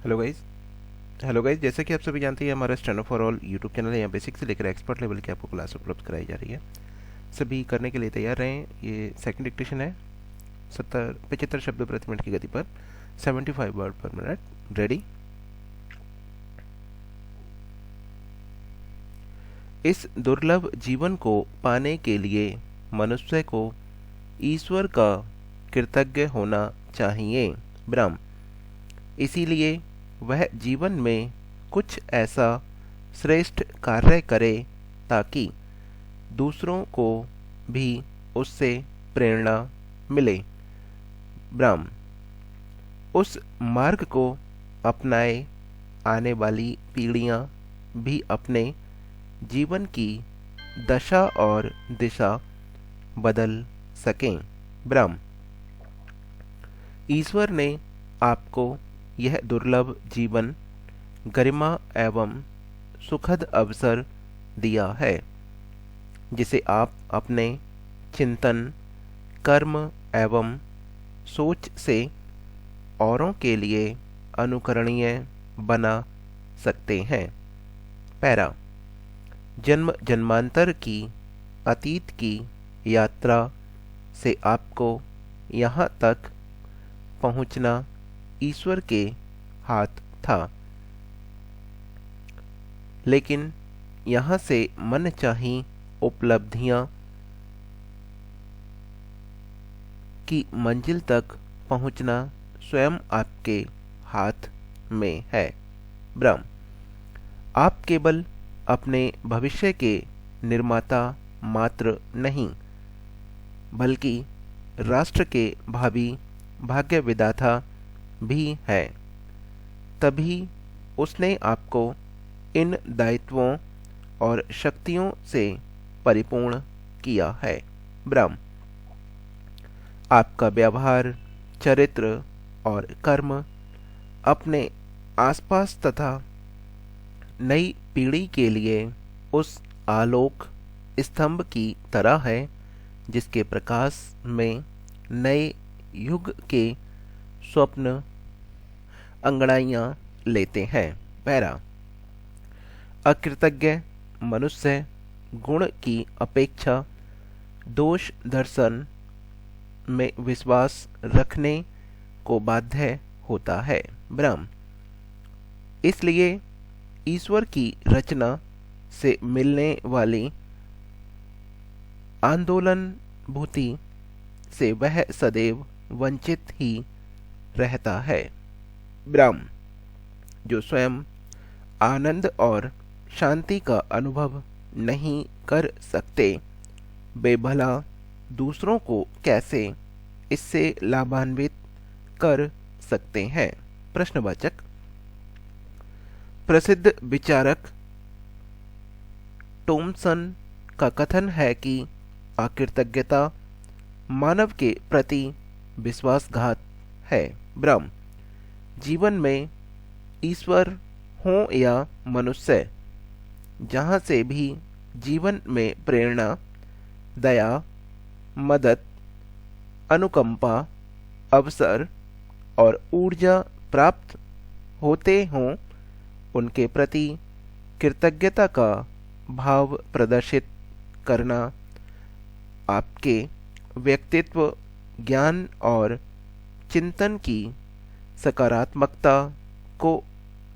Hello guys जैसा कि आप सभी जानते हैं हमारा stand up for all YouTube channel है। यहाँ बेसिक से लेकर एक्सपर्ट लेवल की आपको क्लास उपलब्ध कराई जा रही है। सभी करने के लिए तैयार रहें। ये सेकंड डिक्टेशन है 75 शब्द प्रति मिनट की गति पर 75 वर्ड पर मिनट। रेडी। इस दुर्लभ जीवन को पाने के लिए मनुष्य को ईश्वर का कृतज्ञ होना चाहिए। ब्रह्म। इसीलिए वह जीवन में कुछ ऐसा श्रेष्ठ कार्य करे ताकि दूसरों को भी उससे प्रेरणा मिले। ब्रह्म। उस मार्ग को अपनाए आने वाली पीढ़ियां भी अपने जीवन की दशा और दिशा बदल सकें। ब्रह्म। ईश्वर ने आपको यह दुर्लभ जीवन गरिमा एवं सुखद अवसर दिया है जिसे आप अपने चिंतन कर्म एवं सोच से औरों के लिए अनुकरणीय बना सकते हैं। पैरा। जन्म जन्मांतर की अतीत की यात्रा से आपको यहाँ तक पहुँचना ईश्वर के हाथ था, लेकिन यहाँ से मनचाही उपलब्धियाँ की मंजिल तक पहुँचना स्वयं आपके हाथ में है। ब्रह्म। आप केवल अपने भविष्य के निर्माता मात्र नहीं बल्कि राष्ट्र के भावी भाग्य विधाता भी है। तभी उसने आपको इन दायित्वों और शक्तियों से परिपूर्ण किया है। ब्रह्म। आपका व्यवहार चरित्र और कर्म अपने आसपास तथा नई पीढ़ी के लिए उस आलोक स्तंभ की तरह है जिसके प्रकाश में नए युग के स्वप्न अंगड़ाइयाँ लेते हैं। पैरा। अकृतज्ञ मनुष्य गुण की अपेक्षा दोष दर्शन में विश्वास रखने को बाध्य होता है। ब्रह्म। इसलिए ईश्वर की रचना से मिलने वाली आंदोलन भूति से वह सदैव वंचित ही रहता है। ब्रह्म। जो स्वयं आनंद और शांति का अनुभव नहीं कर सकते वे भला दूसरों को कैसे इससे लाभान्वित कर सकते हैं। प्रश्नवाचक। प्रसिद्ध विचारक टॉमसन का कथन है कि अकृतज्ञता मानव के प्रति विश्वासघात है। ब्रह्म। जीवन में ईश्वर हो या मनुष्य जहाँ से भी जीवन में प्रेरणा दया मदद अनुकंपा अवसर और ऊर्जा प्राप्त होते हों उनके प्रति कृतज्ञता का भाव प्रदर्शित करना आपके व्यक्तित्व ज्ञान और चिंतन की सकारात्मकता को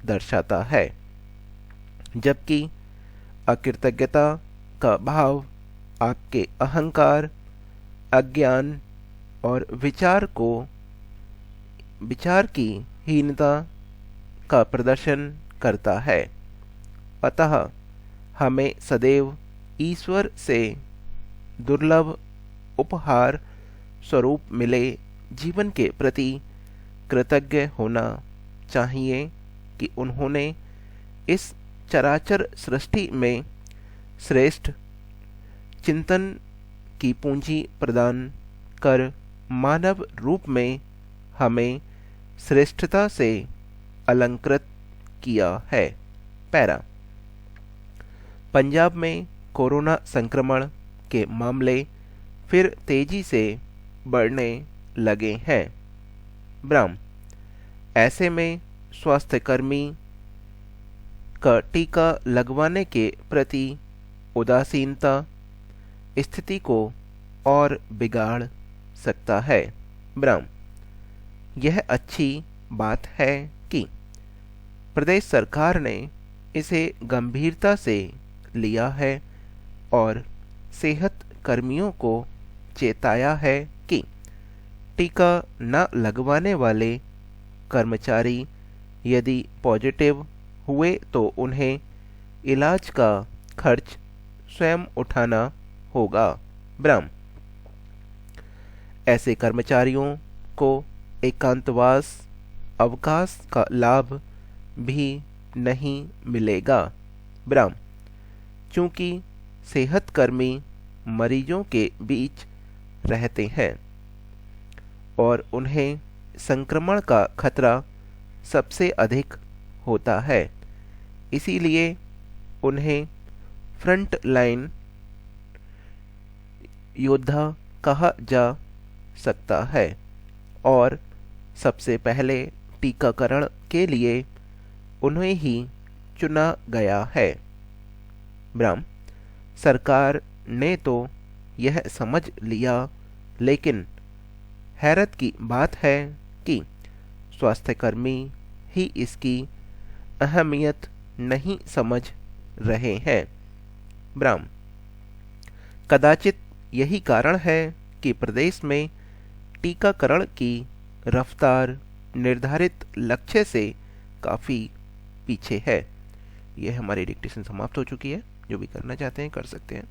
दर्शाता है, जबकि अकृतज्ञता का भाव आपके अहंकार अज्ञान और विचार की हीनता का प्रदर्शन करता है। अतः हमें सदैव ईश्वर से दुर्लभ उपहार स्वरूप मिले जीवन के प्रति कृतज्ञ होना चाहिए कि उन्होंने इस चराचर सृष्टि में श्रेष्ठ चिंतन की पूंजी प्रदान कर मानव रूप में हमें श्रेष्ठता से अलंकृत किया है। पैरा। पंजाब में कोरोना संक्रमण के मामले फिर तेजी से बढ़ने लगे हैं। ब्रह्म। ऐसे में स्वास्थ्यकर्मी का टीका लगवाने के प्रति उदासीनता स्थिति को और बिगाड़ सकता है। ब्राह्म, यह अच्छी बात है कि प्रदेश सरकार ने इसे गंभीरता से लिया है और सेहत कर्मियों को चेताया है कि टीका न लगवाने वाले कर्मचारी यदि पॉजिटिव हुए तो उन्हें इलाज का खर्च स्वयं उठाना होगा। ब्राह्म, ऐसे कर्मचारियों को एकांतवास अवकाश का लाभ भी नहीं मिलेगा। ब्राह्म, चूंकि सेहतकर्मी मरीजों के बीच रहते हैं और उन्हें संक्रमण का खतरा सबसे अधिक होता है, इसीलिए उन्हें फ्रंट लाइन योद्धा कहा जा सकता है और सबसे पहले टीकाकरण के लिए उन्हें ही चुना गया है। ब्राह्म, सरकार ने तो यह समझ लिया, लेकिन हैरत की बात है कि स्वास्थ्यकर्मी ही इसकी अहमियत नहीं समझ रहे हैं। ब्राह्म, कदाचित यही कारण है कि प्रदेश में टीकाकरण की रफ्तार निर्धारित लक्ष्य से काफ़ी पीछे है। यह हमारी डिक्टेशन समाप्त हो चुकी है। जो भी करना चाहते हैं कर सकते हैं।